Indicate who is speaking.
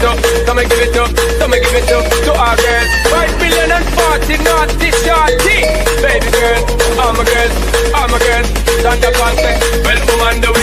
Speaker 1: to, come and give it to, come and give it to our girls. 5 billion and 40 naughty shorty. Baby girl, all my girls, stand up and say, well, woman, the way